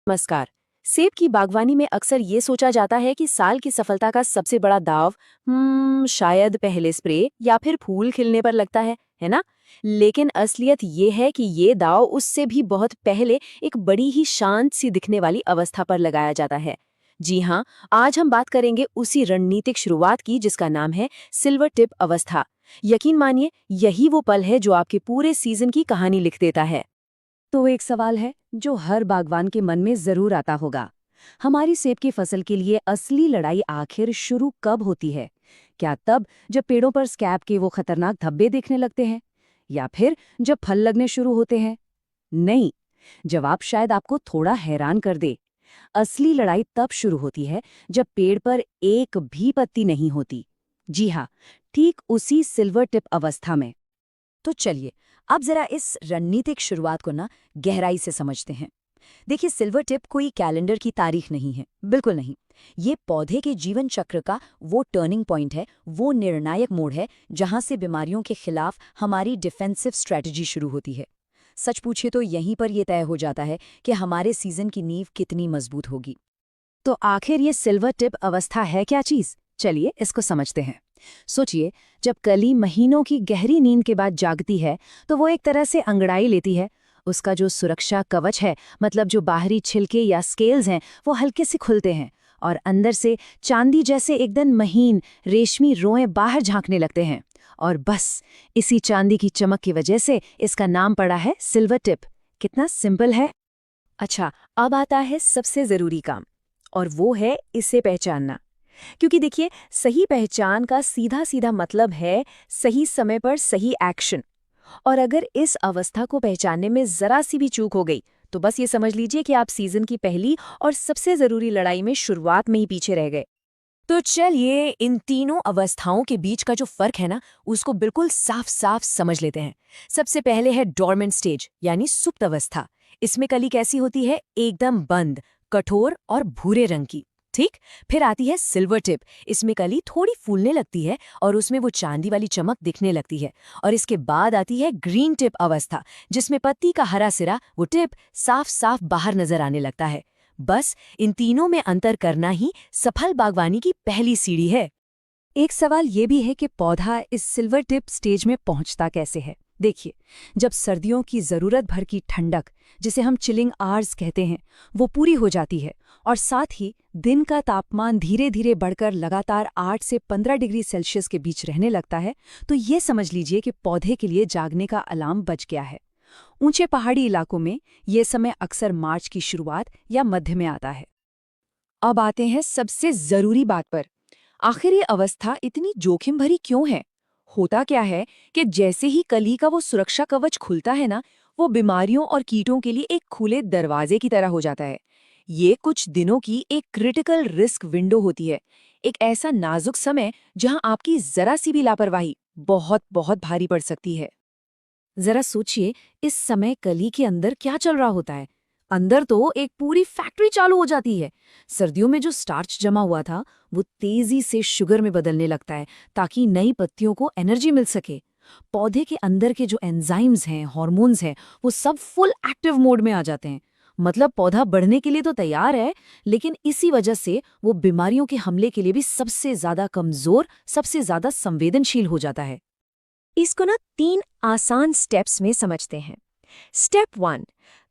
नमस्कार। सेब की बागवानी में अक्सर ये सोचा जाता है कि साल की सफलता का सबसे बड़ा दाव शायद पहले स्प्रे या फिर फूल खिलने पर लगता है ना? लेकिन असलियत ये है कि ये दाव उससे भी बहुत पहले एक बड़ी ही शांत सी दिखने वाली अवस्था पर लगाया जाता है। जी हाँ, आज हम बात करेंगे उसी रणनीतिक शुरुआत की जिसका नाम है सिल्वर टिप अवस्था। यकीन मानिए, यही वो पल है जो आपके पूरे सीजन की कहानी लिख देता है। तो एक सवाल है जो हर बागवान के मन में जरूर आता होगा। हमारी सेब की फसल के लिए असली लड़ाई आखिर शुरू कब होती है? क्या तब जब पेड़ों पर स्कैब के वो खतरनाक धब्बे दिखने लगते हैं, या फिर जब फल लगने शुरू होते हैं? नहीं, जवाब शायद आपको थोड़ा हैरान कर दे। असली लड़ाई तब शुरू होती है जब पेड़ पर एक भी पत्ती नहीं होती। जी हाँ, ठीक उसी सिल्वर टिप अवस्था में। तो चलिए, अब जरा इस रणनीतिक शुरुआत को ना गहराई से समझते हैं। देखिए, सिल्वर टिप कोई कैलेंडर की तारीख नहीं है, बिल्कुल नहीं। ये पौधे के जीवन चक्र का वो टर्निंग पॉइंट है, वो निर्णायक मोड़ है जहां से बीमारियों के खिलाफ हमारी डिफेंसिव स्ट्रेटजी शुरू होती है। सच पूछिए तो यहीं पर यह तय हो जाता है कि हमारे सीजन की नींव कितनी मजबूत होगी। तो आखिर ये सिल्वर टिप अवस्था है क्या चीज? चलिए इसको समझते हैं। सोचिए, जब कली महीनों की गहरी नींद के बाद जागती है तो वो एक तरह से अंगड़ाई लेती है। उसका जो सुरक्षा कवच है, मतलब जो बाहरी छिलके या स्केल्स हैं, वो हल्के से खुलते हैं और अंदर से चांदी जैसे एकदम महीन रेशमी रोएं बाहर झांकने लगते हैं। और बस इसी चांदी की चमक की वजह से इसका नाम पड़ा है सिल्वर टिप। कितना सिंपल है। अच्छा, अब आता है सबसे जरूरी काम, और वो है इसे पहचानना। क्योंकि देखिए, सही पहचान का सीधा सीधा मतलब है सही समय पर सही एक्शन। और अगर इस अवस्था को पहचानने में जरा सी भी चूक हो गई, तो बस ये समझ लीजिए कि आप सीजन की पहली और सबसे जरूरी लड़ाई में शुरुआत में ही पीछे रह गए। तो चलिए, इन तीनों अवस्थाओं के बीच का जो फर्क है ना, उसको बिल्कुल साफ साफ समझ लेते हैं। सबसे पहले है डोरमेंट स्टेज, यानी सुप्त अवस्था। इसमें कली कैसी होती है? एकदम बंद, कठोर और भूरे रंग की। ठीक। फिर आती है सिल्वर टिप। इसमें कली थोड़ी फूलने लगती है और उसमें वो चांदी वाली चमक दिखने लगती है। और इसके बाद आती है ग्रीन टिप अवस्था, जिसमें पत्ती का हरा सिरा, वो टिप, साफ साफ बाहर नजर आने लगता है। बस इन तीनों में अंतर करना ही सफल बागवानी की पहली सीढ़ी है। एक सवाल ये भी है कि पौधा इस सिल्वर टिप स्टेज में पहुंचता कैसे है। देखिए, जब सर्दियों की जरूरत भर की ठंडक, जिसे हम चिलिंग आवर्स कहते हैं, वो पूरी हो जाती है और साथ ही दिन का तापमान धीरे धीरे बढ़कर लगातार 8 से 15 डिग्री सेल्सियस के बीच रहने लगता है, तो ये समझ लीजिए कि पौधे के लिए जागने का अलार्म बज गया है। ऊंचे पहाड़ी इलाकों में ये समय अक्सर मार्च की शुरुआत या मध्य में आता है। अब आते हैं सबसे जरूरी बात पर। आखिर ये अवस्था इतनी जोखिम भरी क्यों है? होता क्या है कि जैसे ही कली का वो सुरक्षा कवच खुलता है ना, वो बीमारियों और कीटों के लिए एक खुले दरवाजे की तरह हो जाता है। ये कुछ दिनों की एक क्रिटिकल रिस्क विंडो होती है। एक ऐसा नाजुक समय जहां आपकी जरा सी भी लापरवाही बहुत बहुत भारी पड़ सकती है। जरा सोचिए, इस समय कली के अंदर क्या चल रहा होता है। अंदर तो एक पूरी फैक्ट्री चालू हो जाती है। सर्दियों में जो स्टार्च जमा हुआ था, वो तेजी से शुगर में बदलने लगता है ताकि नई पत्तियों को एनर्जी मिल सके। पौधे के अंदर के जो एंजाइम्स हैं, हार्मोन्स हैं, वो सब फुल एक्टिव मोड में आ जाते हैं। मतलब पौधा बढ़ने के लिए तो तैयार है, लेकिन इसी वजह से वो बीमारियों के हमले के लिए भी सबसे ज्यादा कमजोर, सबसे ज्यादा संवेदनशील हो जाता है। इसको ना 3 आसान स्टेप्स में समझते हैं। स्टेप 1,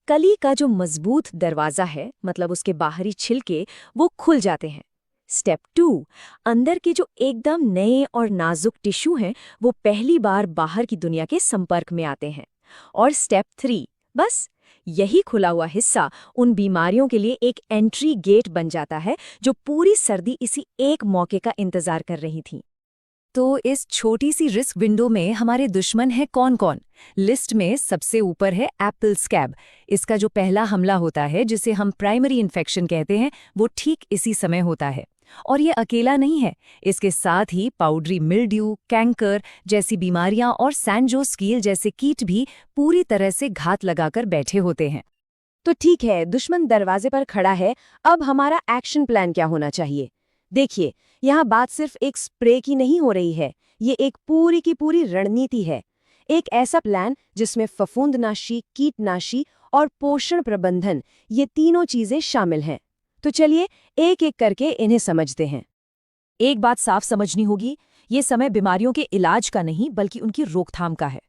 कली का जो मजबूत दरवाजा है, मतलब उसके बाहरी छिलके, वो खुल जाते हैं। स्टेप 2, अंदर के जो एकदम नए और नाजुक टिश्यू हैं, वो पहली बार बाहर की दुनिया के संपर्क में आते हैं। और स्टेप 3, बस यही खुला हुआ हिस्सा उन बीमारियों के लिए एक एंट्री गेट बन जाता है जो पूरी सर्दी इसी एक मौके का इंतजार कर रही थी। तो इस छोटी सी रिस्क विंडो में हमारे दुश्मन है कौन कौन? लिस्ट में सबसे ऊपर है एप्पल स्कैब। इसका जो पहला हमला होता है, जिसे हम प्राइमरी इन्फेक्शन कहते हैं, वो ठीक इसी समय होता है। और ये अकेला नहीं है, इसके साथ ही पाउडरी मिल्ड्यू, कैंकर जैसी बीमारियां और सैंजोस्कील जैसे कीट भी पूरी तरह से घात लगाकर बैठे होते हैं। तो ठीक है, दुश्मन दरवाजे पर खड़ा है। अब हमारा एक्शन प्लान क्या होना चाहिए? देखिए, यहाँ बात सिर्फ एक स्प्रे की नहीं हो रही है, ये एक पूरी की पूरी रणनीति है। एक ऐसा प्लान जिसमें फफूंदनाशी, कीटनाशी और पोषण प्रबंधन, ये तीनों चीजें शामिल हैं। तो चलिए एक एक करके इन्हें समझते हैं। एक बात साफ समझनी होगी, ये समय बीमारियों के इलाज का नहीं बल्कि उनकी रोकथाम का है।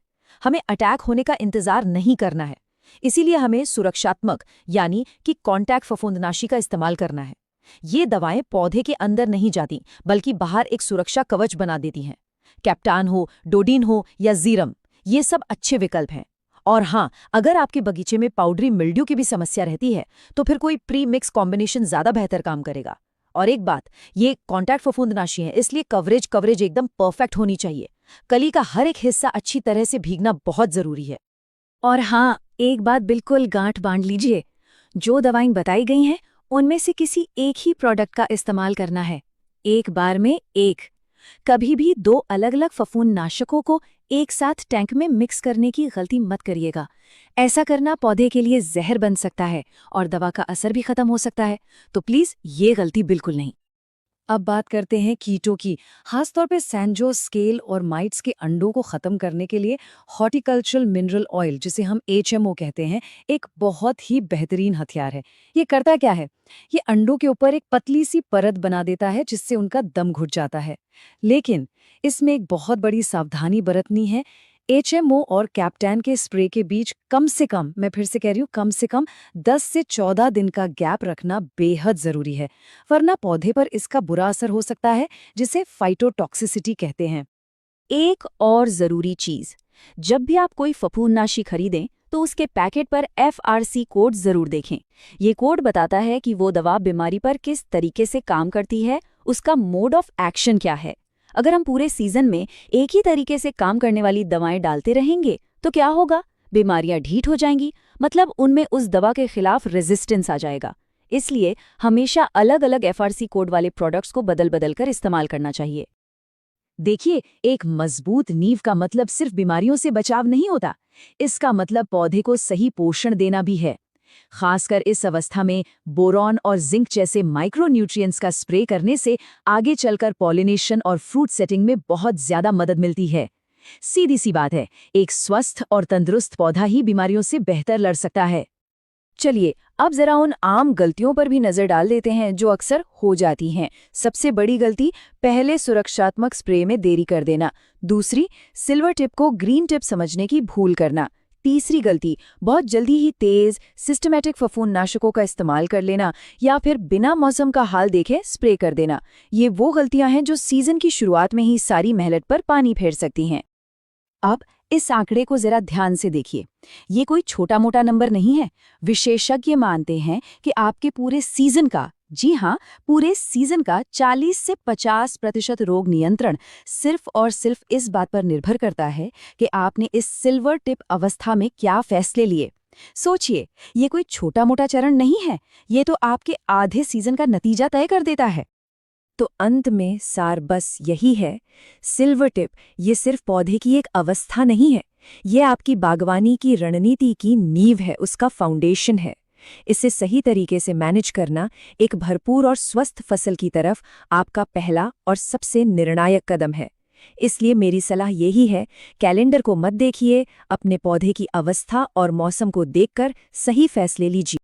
हमें अटैक होने का इंतजार नहीं करना है। इसीलिए हमें सुरक्षात्मक यानी कि कॉन्टैक्ट फफूंदनाशी का इस्तेमाल करना है। ये दवाएं पौधे के अंदर नहीं जाती बल्कि बाहर एक सुरक्षा कवच बना देती हैं। कैप्टान हो, डोडीन हो या जीरम, ये सब अच्छे विकल्प हैं। और हाँ, अगर आपके बगीचे में पाउडरी मिल्ड्यू की भी समस्या रहती है तो फिर कोई प्री मिक्स कॉम्बिनेशन ज्यादा बेहतर काम करेगा। और एक बात, ये कॉन्टैक्ट फफूंदनाशी है, इसलिए कवरेज एकदम परफेक्ट होनी चाहिए। कली का हर एक हिस्सा अच्छी तरह से भीगना बहुत जरूरी है। और हाँ, एक बात बिल्कुल गांठ बांध लीजिए, जो दवाएं बताई गई हैं उनमें से किसी एक ही प्रोडक्ट का इस्तेमाल करना है, एक बार में एक। कभी भी दो अलग-अलग फफूंदनाशकों को एक साथ टैंक में मिक्स करने की गलती मत करिएगा। ऐसा करना पौधे के लिए जहर बन सकता है और दवा का असर भी खत्म हो सकता है, तो प्लीज ये गलती बिल्कुल नहीं। अब बात करते हैं कीटों की। खासतौर पे सैंजो, स्केल और माइट्स के अंडों को खत्म करने के लिए हॉर्टिकल्चरल मिनरल ऑयल, जिसे हम HMO कहते हैं, एक बहुत ही बेहतरीन हथियार है। ये करता क्या है? ये अंडों के ऊपर एक पतली सी परत बना देता है जिससे उनका दम घुट जाता है। लेकिन इसमें एक बहुत बड़ी सावधानी बरतनी है। HMO और कैप्टैन के स्प्रे के बीच कम से कम, मैं फिर से कह रही हूँ, कम से कम 10 से 14 दिन का गैप रखना बेहद जरूरी है, वरना पौधे पर इसका बुरा असर हो सकता है, जिसे फाइटोटॉक्सिसिटी कहते हैं। एक और जरूरी चीज, जब भी आप कोई फफूंदनाशी खरीदें तो उसके पैकेट पर FRC कोड जरूर देखें। ये कोड बताता है कि वो दवा बीमारी पर किस तरीके से काम करती है, उसका मोड ऑफ एक्शन क्या है। अगर हम पूरे सीजन में एक ही तरीके से काम करने वाली दवाएं डालते रहेंगे तो क्या होगा? बीमारियां ढीठ हो जाएंगी, मतलब उनमें उस दवा के खिलाफ रेजिस्टेंस आ जाएगा। इसलिए हमेशा अलग-अलग FRC कोड वाले प्रोडक्ट्स को बदल-बदल कर इस्तेमाल करना चाहिए। देखिए, एक मजबूत नींव का मतलब सिर्फ बीमारियों से बचाव नहीं होता, इसका मतलब पौधे को सही पोषण देना भी है। खासकर इस अवस्था में बोरॉन और जिंक जैसे माइक्रोन्यूट्रिएंट्स का स्प्रे करने से आगे चलकर पॉलिनेशन और फ्रूट सेटिंग में बहुत ज्यादा मदद मिलती है। सीधी सी बात है, एक स्वस्थ और तंदुरुस्त पौधा ही बीमारियों से बेहतर लड़ सकता है। चलिए, अब जरा उन आम गलतियों पर भी नजर डाल देते हैं जो अक्सर हो जाती हैं। सबसे बड़ी गलती, पहले सुरक्षात्मक स्प्रे में देरी कर देना। दूसरी, सिल्वर टिप को ग्रीन टिप समझने की भूल करना। तीसरी गलती, बहुत जल्दी ही तेज सिस्टमैटिक फफूंदनाशकों का इस्तेमाल कर लेना या फिर बिना मौसम का हाल देखे स्प्रे कर देना। ये वो गलतियां हैं जो सीजन की शुरुआत में ही सारी मेहनत पर पानी फेर सकती हैं। अब इस आंकड़े को जरा ध्यान से देखिए। ये कोई छोटा मोटा नंबर नहीं है। विशेषज्ञ मानते हैं कि आपके पूरे सीजन का, जी हाँ, पूरे सीजन का 40 से 50% रोग नियंत्रण सिर्फ और सिर्फ इस बात पर निर्भर करता है कि आपने इस सिल्वर टिप अवस्था में क्या फैसले लिए। सोचिए, ये कोई छोटा मोटा चरण नहीं है, ये तो आपके आधे सीजन का नतीजा तय कर देता है। तो अंत में सार बस यही है, सिल्वर टिप ये सिर्फ पौधे की एक अवस्था नहीं है, ये आपकी बागवानी की रणनीति की नींव है, उसका फाउंडेशन है। इसे सही तरीके से मैनेज करना एक भरपूर और स्वस्थ फसल की तरफ आपका पहला और सबसे निर्णायक कदम है। इसलिए मेरी सलाह यही है, कैलेंडर को मत देखिए, अपने पौधे की अवस्था और मौसम को देखकर सही फैसले लीजिए।